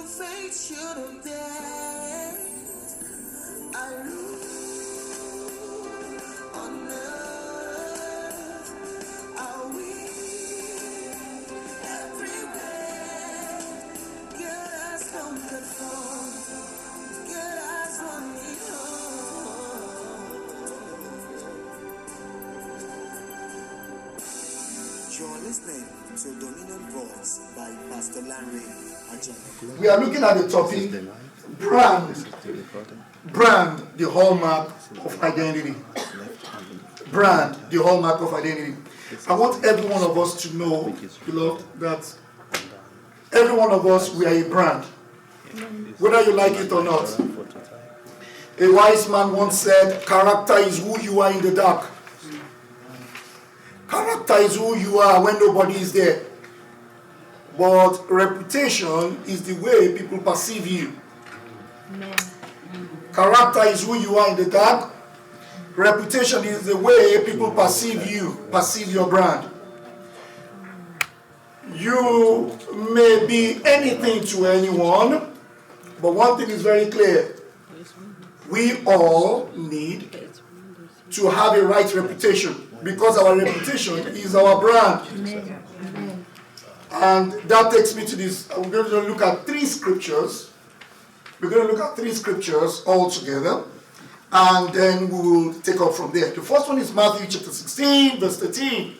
fate should have died. I rule on earth. I will everywhere. God has come the throne. God has won me home. You're listening to Dominion Voice by Pastor Lanre, Ajanaku. We are looking at the topic, brand, the hallmark of identity. Brand, the hallmark of identity. I want every one of us to know, beloved, that every one of us, we are a brand. Whether you like it or not. A wise man once said, character is who you are in the dark. Character is who you are when nobody is there. But reputation is the way people perceive you. Amen. Character is who you are in the dark. Reputation is the way people perceive you, perceive your brand. You may be anything to anyone, but one thing is very clear. We all need to have a right reputation because our reputation is our brand. Amen. And that takes me to this. We're going to look at three scriptures. We're going to look at three scriptures all together. And then we will take off from there. The first one is Matthew chapter 16, verse 13.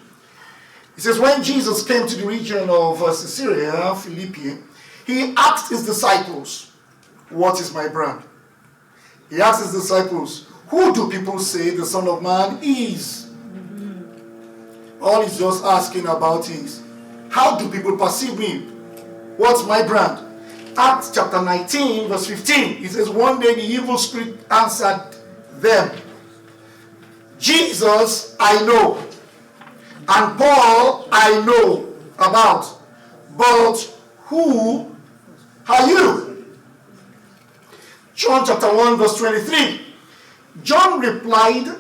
It says, when Jesus came to the region of Caesarea Philippi, he asked his disciples, what is my brand? He asked his disciples, who do people say the Son of Man is? All he's just asking about is, how do people perceive me? What's my brand? Acts chapter 19, verse 15. It says, one day the evil spirit answered them, Jesus I know, and Paul I know about, but who are you? John chapter 1, verse 23. John replied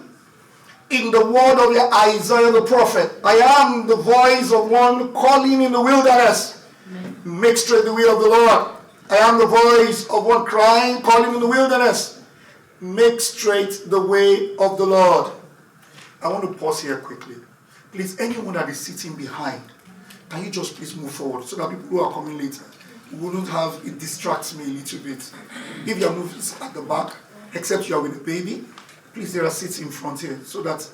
in the word of Isaiah the prophet, I am the voice of one calling in the wilderness, make straight the way of the Lord. I am the voice of one crying, calling in the wilderness, make straight the way of the Lord. I want to pause here quickly. Please, anyone that is sitting behind, can you just please move forward so that people who are coming later wouldn't have, it distracts me a little bit. If you are moving at the back, except you are with a baby, please, there are seats in front here so that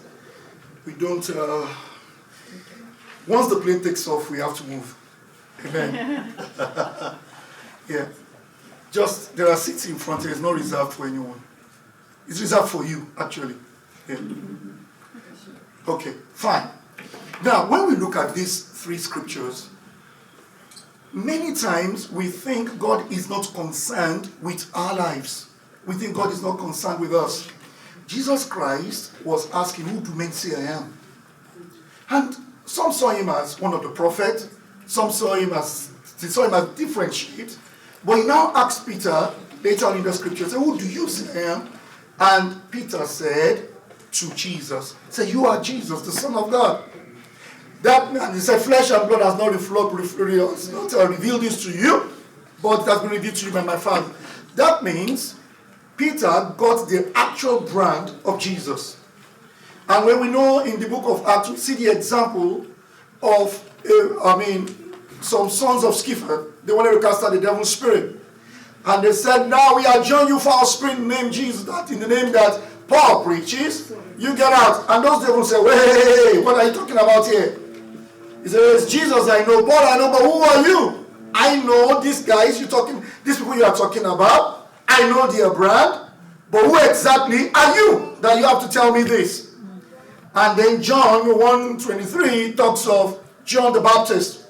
we don't, once the plane takes off, we have to move. Amen. Yeah. Just, there are seats in front here. It's not reserved for anyone. It's reserved for you, actually. Yeah. Okay, fine. Now, when we look at these three scriptures, many times we think God is not concerned with our lives. We think God is not concerned with us. Jesus Christ was asking, who do men say I am? And some saw him as one of the prophets. Some saw him as different shades. But he now asked Peter, later on in the scripture, who do you say I am? And Peter said to Jesus, say, you are Jesus, the Son of God. And he said, flesh and blood has not revealed this to you, but it has been revealed to you by my Father. That means Peter got the actual brand of Jesus. And when we know in the book of Acts, we see the example of, some sons of Sceva. They wanted to cast out the devil's spirit. And they said, now we adjourn you for our spirit in the name of Jesus, that in the name that Paul preaches, you get out. And those devils say, hey, what are you talking about here? He says, Jesus I know, Paul I know, but who are you? I know these guys these people you are talking about. I know their brand, but who exactly are you that you have to tell me this? And then John 1:23 talks of John the Baptist.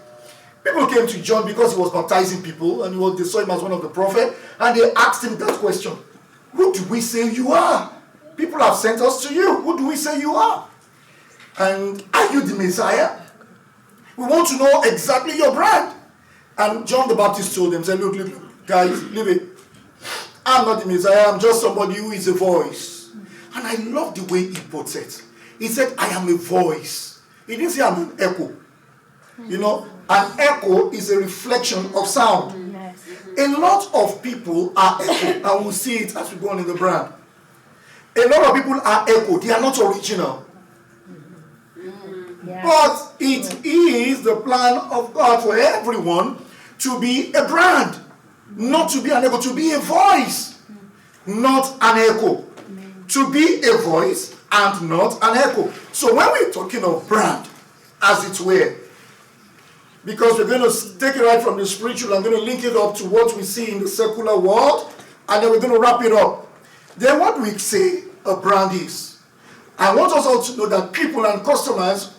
People came to John because he was baptizing people, and they saw him as one of the prophets, and they asked him that question. Who do we say you are? People have sent us to you. Who do we say you are? And are you the Messiah? We want to know exactly your brand. And John the Baptist told them, said, look, guys, leave it. I'm not the Messiah, I'm just somebody who is a voice. And I love the way he put it. He said, I am a voice. He didn't say I'm an echo. You know, an echo is a reflection of sound. Yes. A lot of people are echo, and we'll see it as we go on in the brand. A lot of people are echo, they are not original. But it is the plan of God for everyone to be a brand, not to be an echo, to be a voice, not an echo. To be a voice and not an echo. So when we're talking of brand, as it were, because we're going to take it right from the spiritual, I'm going to link it up to what we see in the secular world, and then we're going to wrap it up. Then what we say a brand is. I want us all to know that people and customers,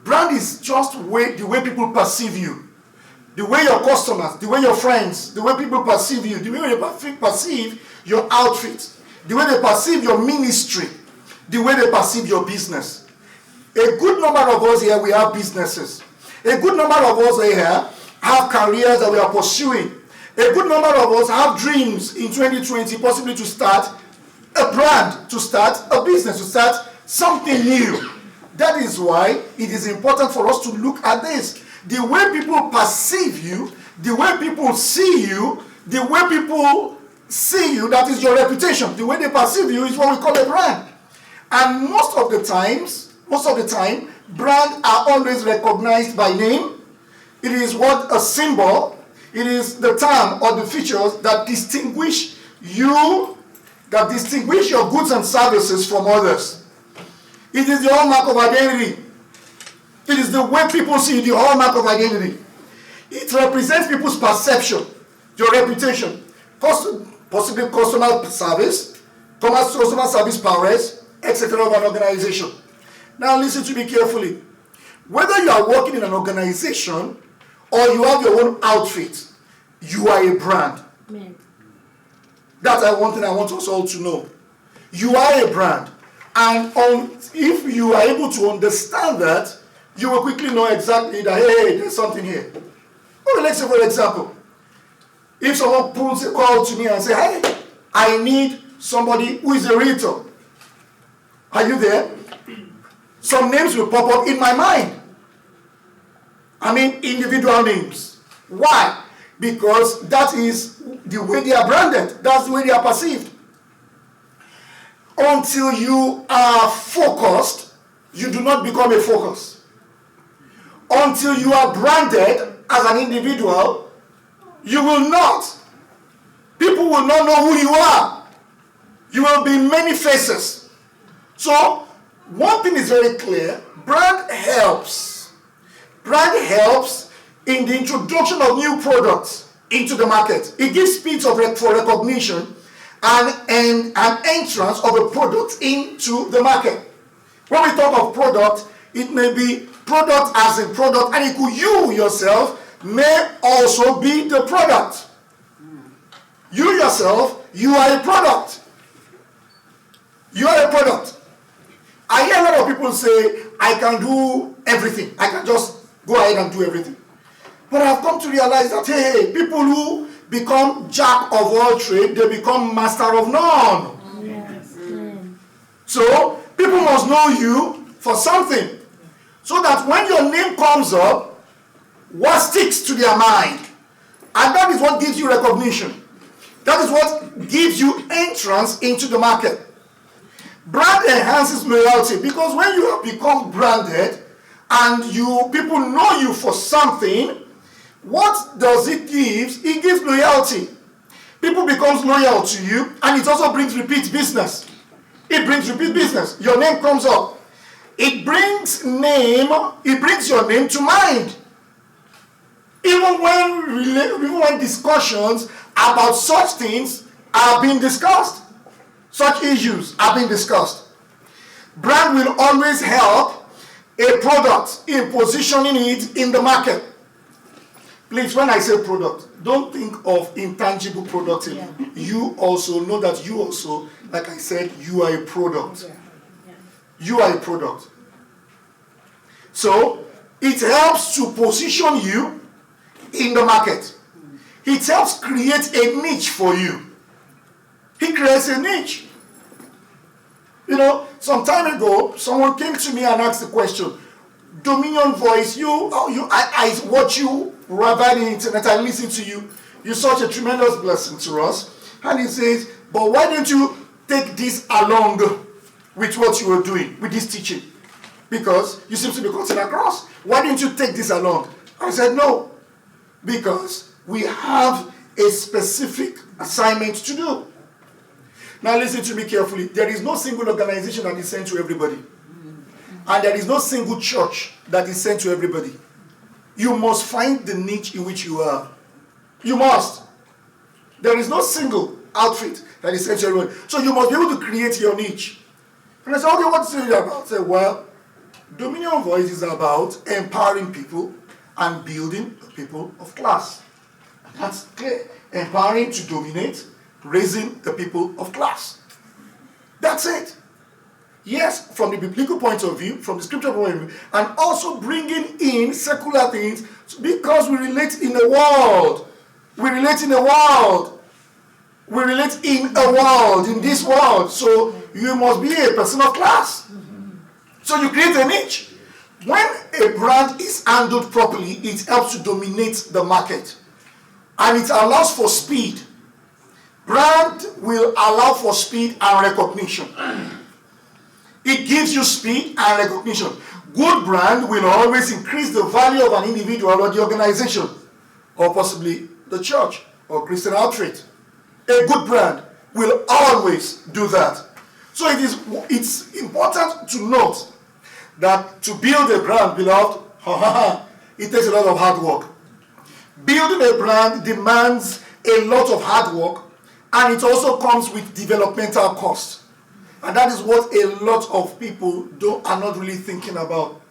brand is just the way people perceive you. The way your customers, the way your friends, the way people perceive you, the way they perceive your outfit, the way they perceive your ministry, the way they perceive your business. A good number of us here, we have businesses. A good number of us here have careers that we are pursuing. A good number of us have dreams in 2020, possibly to start a brand, to start a business, to start something new. That is why it is important for us to look at this. The way people perceive you, the way people see you, the way people see you, that is your reputation. The way they perceive you is what we call a brand. And most of the time, brands are always recognized by name. It is what a symbol, it is the term or the features that distinguish you, that distinguish your goods and services from others. It is the hallmark of identity. It is the way people see you, the hallmark of identity. It represents people's perception, your reputation, possibly customer service powers, etc. of an organization. Now listen to me carefully. Whether you are working in an organization or you have your own outfit, you are a brand. Amen. That's one thing I want us all to know. You are a brand. And if you are able to understand that, you will quickly know exactly that, hey, there's something here. Okay, let's say, for example, if someone pulls a call to me and says, hey, I need somebody who is a realtor. Are you there? Some names will pop up in my mind. I mean, individual names. Why? Because that is the way they are branded. That's the way they are perceived. Until you are focused, you do not become a focus. Until you are branded as an individual, you will not. People will not know who you are. You will be many faces. So, one thing is very clear. Brand helps. Brand helps in the introduction of new products into the market. It gives speed for recognition and an entrance of a product into the market. When we talk of product, it may be product as a product, and you yourself may also be the product. You yourself, you are a product. You are a product. I hear a lot of people say, I can do everything. I can just go ahead and do everything. But I've come to realize that, hey, people who become jack of all trade, they become master of none. Yes. So, people must know you for something. So that when your name comes up, what sticks to their mind? And that is what gives you recognition. That is what gives you entrance into the market. Brand enhances loyalty, because when you have become branded and people know you for something, what does it give? It gives loyalty. People become loyal to you, and it also brings repeat business. It brings repeat business. Your name comes up. It brings your name to mind. Even when discussions about such things are being discussed, such issues are being discussed. Brand will always help a product in positioning it in the market. Please, when I say product, don't think of intangible product. Yeah. You also know that you also, like I said, you are a product. Yeah. Yeah. You are a product. So, it helps to position you in the market. It helps create a niche for you. He creates a niche. You know, some time ago, someone came to me and asked the question, Dominion Voice, I watch you via the internet, I listen to you. You're such a tremendous blessing to us. And he says, but why don't you take this along with what you were doing, with this teaching? Because you seem to be cutting across. Why didn't you take this along? I said, no. Because we have a specific assignment to do. Now listen to me carefully. There is no single organization that is sent to everybody. And there is no single church that is sent to everybody. You must find the niche in which you are. You must. There is no single outfit that is sent to everybody. So you must be able to create your niche. And I said, okay, what's it about? I said, well, Dominion Voice is about empowering people and building people of class. That's clear. Empowering to dominate, raising the people of class. That's it. Yes, from the biblical point of view, from the scripture point of view, and also bringing in secular things because we relate in the world. We relate in the world. We relate in a world, in this world. So you must be a person of class. So you create a niche. When a brand is handled properly, it helps to dominate the market. And it allows for speed. Brand will allow for speed and recognition. It gives you speed and recognition. Good brand will always increase the value of an individual or the organization, or possibly the church or Christian outfit. A good brand will always do that. So it's important to note that to build a brand, beloved, it takes a lot of hard work. Building a brand demands a lot of hard work, and it also comes with developmental costs. And that is what a lot of people are not really thinking about.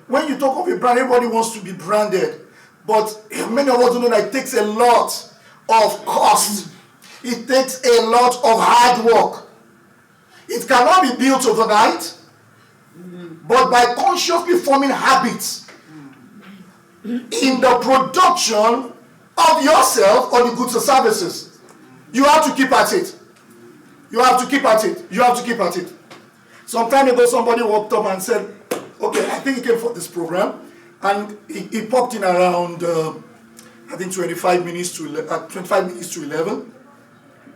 When you talk of a brand, everybody wants to be branded. But many of us don't know that it takes a lot of cost. It takes a lot of hard work. It cannot be built overnight, but by consciously forming habits in the production of yourself or the goods or services. You have to keep at it. You have to keep at it. You have to keep at it. Some time ago, somebody walked up and said, okay, I think he came for this program. And he popped in around, I think, 25 minutes to 11.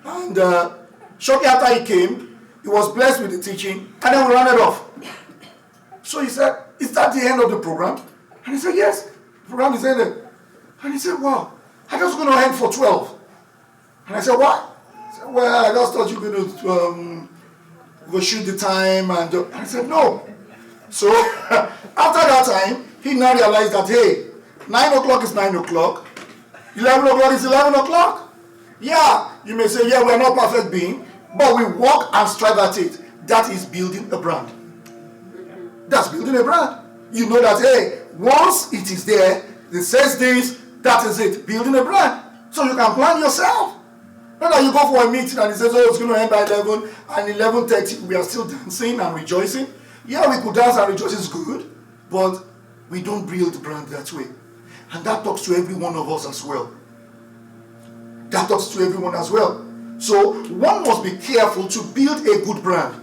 And shortly after he came, he was blessed with the teaching. And then we ran it off. So he said, is that the end of the program? And he said, yes, the program is ended. And he said, wow, I just going to end for 12. And I said, why? He said, well, I just thought you were going to overshoot the time. And I said, no. So after that time, he now realized that, hey, 9 o'clock is 9 o'clock. 11 o'clock is 11 o'clock. Yeah, you may say, yeah, we're not perfect being, but we work and strive at it. That is building a brand. That's building a brand. You know that, hey, once it is there, it says this, that is it. Building a brand. So you can plan yourself. Not that you go for a meeting and it says, oh, it's going to end by 11, and 11:30, we are still dancing and rejoicing. Yeah, we could dance and rejoice, it's good, but we don't build the brand that way. And that talks to every one of us as well. That talks to everyone as well. So one must be careful to build a good brand.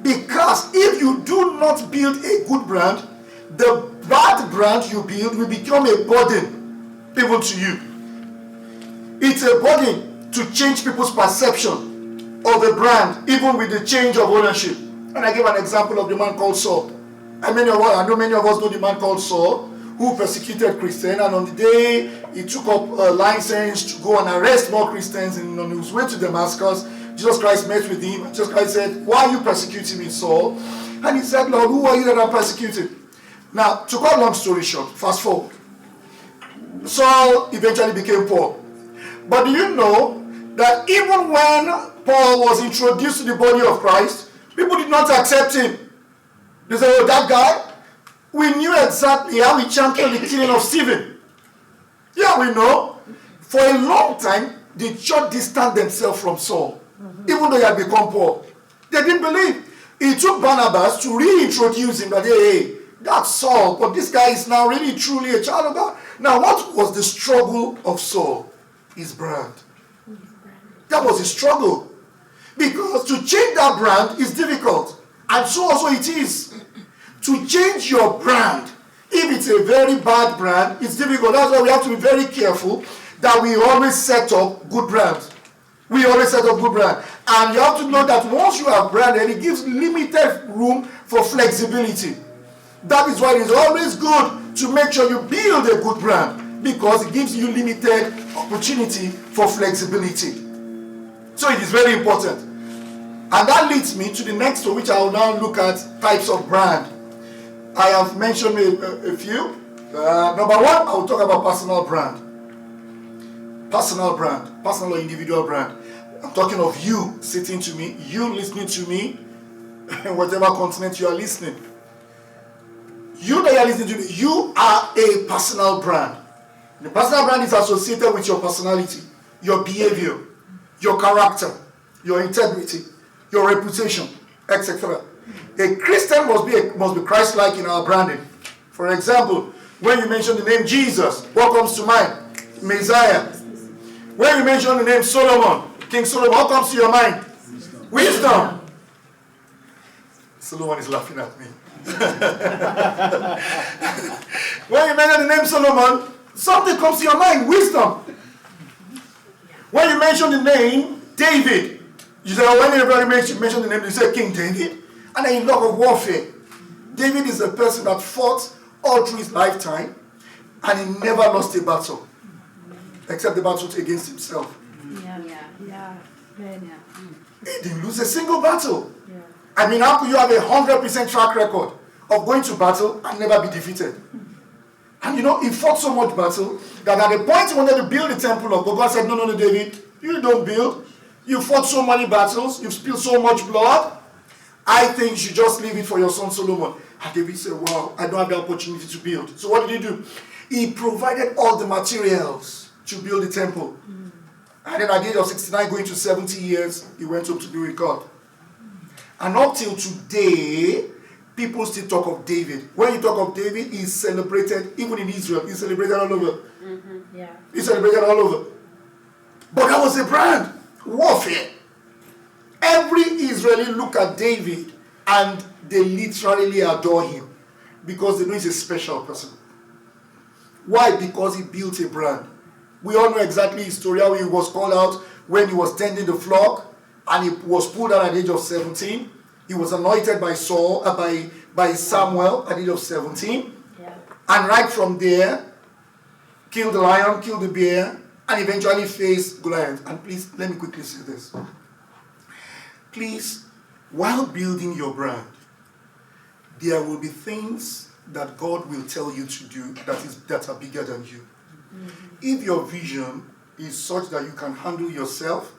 Because if you do not build a good brand, the bad brand you build will become a burden even to you. It's a burden to change people's perception of the brand, even with the change of ownership. And I give an example of the man called Saul. I know many of us know the man called Saul, who persecuted Christians, and on the day he took up a license to go and arrest more Christians, and on his way to Damascus, Jesus Christ met with him, and Jesus Christ said, why are you persecuting me, Saul? And he said, Lord, who are you that I'm persecuting? Now, to cut long story short, fast forward, Saul eventually became Paul. But do you know that even when Paul was introduced to the body of Christ, people did not accept him? They said, oh, that guy, we knew exactly how he championed the killing of Stephen. Yeah, we know. For a long time, the church distanced themselves from Saul, even though he had become Paul. They didn't believe. It took Barnabas to reintroduce him that, hey, that's Saul, but this guy is now really truly a child of God. Now, what was the struggle of Saul? His brand. That was his struggle. Because to change that brand is difficult. And so also it is. To change your brand, if it's a very bad brand, it's difficult. That's why we have to be very careful that we always set up good brands. We always set up good brand. And you have to know that once you have branded, it gives limited room for flexibility. That is why it is always good to make sure you build a good brand, because it gives you limited opportunity for flexibility. So it is very important. And that leads me to the next one, which I will now look at types of brand. I have mentioned a few. Number one, I will talk about personal brand. Personal brand, personal or individual brand. I'm talking of you sitting to me, you listening to me, whatever continent you are listening. You that are listening to me, you are a personal brand. The personal brand is associated with your personality, your behavior, your character, your integrity, your reputation, etc. A Christian must be Christ-like in our branding. For example, when you mention the name Jesus, what comes to mind? Messiah. When you mention the name Solomon, King Solomon, what comes to your mind? Wisdom. Solomon is laughing at me. When you mention the name Solomon, something comes to your mind, wisdom. When you mention the name David, you say, when everybody mention the name, you say King David, and then you talk of warfare. David is a person that fought all through his lifetime, and he never lost a battle, except the battle against himself. He didn't lose a single battle. I mean, how could you have 100% track record of going to battle and never be defeated? And you know, he fought so much battle that at the point he wanted to build the temple of God, God said, no, David, you don't build. You fought so many battles, you've spilled so much blood. I think you should just leave it for your son Solomon. And David said, wow, I don't have the opportunity to build. So what did he do? He provided all the materials to build the temple. And then at the age of 69, going to 70 years, he went home to be with God. And up till today, people still talk of David. When you talk of David, he's celebrated, even in Israel, he's celebrated all over. He's celebrated all over. But that was a brand. Warfare. Every Israeli look at David and they literally adore him because they know he's a special person. Why? Because he built a brand. We all know exactly his story, how he was called out when he was tending the flock and he was pulled out at the age of 17. He was anointed by by Samuel at the age of 17. And right from there, killed the lion, killed the bear, and eventually faced Goliath. And please, let me quickly say this. Please, while building your brand, there will be things that God will tell you to do that are bigger than you. If your vision is such that you can handle yourself,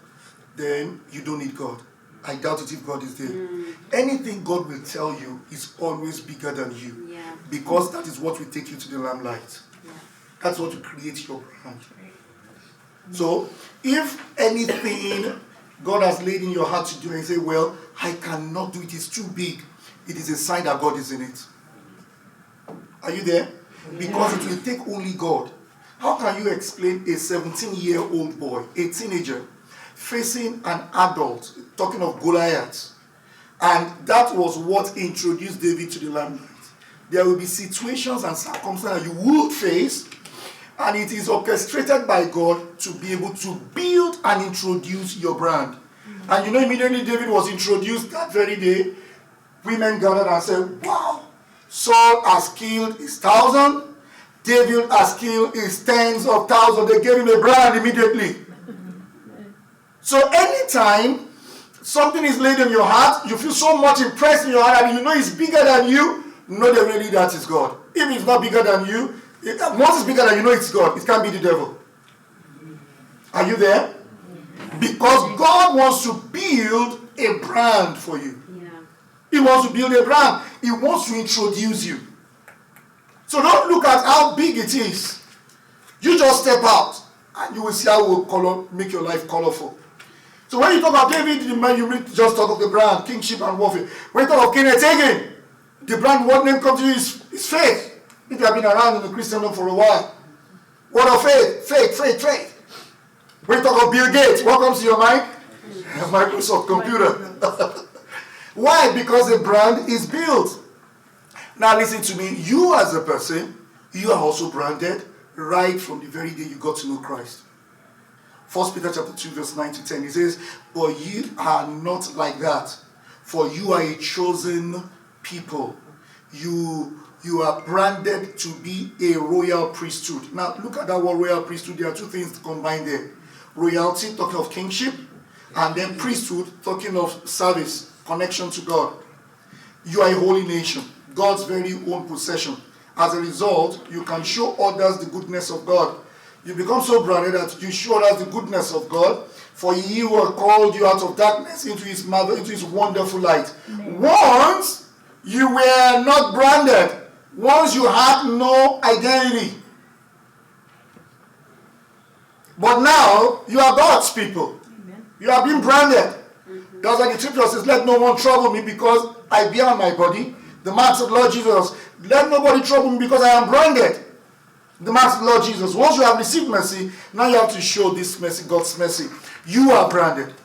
then you don't need God. I doubt it if God is there. Anything God will tell you is always bigger than you. Because that is what will take you to the limelight. That's what will create your brand. So, if anything God has laid in your heart to do and you say, well, I cannot do it, it's too big, it is a sign that God is in it. Are you there? Because it will take only God. How can you explain a 17-year-old boy, a teenager, facing an adult, talking of Goliath? And that was what introduced David to the limelight. There will be situations and circumstances you would face, and it is orchestrated by God to be able to build and introduce your brand. And you know, immediately David was introduced that very day, women gathered and said, wow, Saul has killed his 1,000, David has killed his tens of thousands. They gave him a brand immediately. So anytime something is laid in your heart, you feel so much impressed in your heart and you know it's bigger than you, know that really that is God. If it's not bigger than you, once it's bigger than you know it's God. It can't be the devil. Are you there? Because God wants to build a brand for you. He wants to build a brand. He wants to introduce you. So don't look at how big it is. You just step out and you will see how it will make your life colorful. So when you talk about David, you just talk of the brand, kingship and warfare. When you talk of Kenneth Hagin, the brand, what name comes to you is faith. If you have been around in the Christendom for a while. What of faith? Faith. When you talk of Bill Gates, what comes to your mind? Microsoft computer. Why? Because the brand is built. Now listen to me. You as a person, you are also branded right from the very day you got to know Christ. 1 Peter chapter 2, verse 9 to 10. He says, but you are not like that, for you are a chosen people. You are branded to be a royal priesthood. Now, look at that word royal priesthood. There are two things combined there. Royalty, talking of kingship, and then priesthood, talking of service, connection to God. You are a holy nation, God's very own possession. As a result, you can show others the goodness of God. You become so branded that you show others the goodness of God. For he who has called you out of darkness into his wonderful light. Amen. Once you were not branded. Once you had no identity. But now you are God's people. Amen. You are being branded. Mm-hmm. That's why the scripture says, let no one trouble me because I bear on my body the marks of the Lord Jesus. Let nobody trouble me because I am branded. The marks of the Lord Jesus. Once you have received mercy, now you have to show this mercy, God's mercy. You are branded.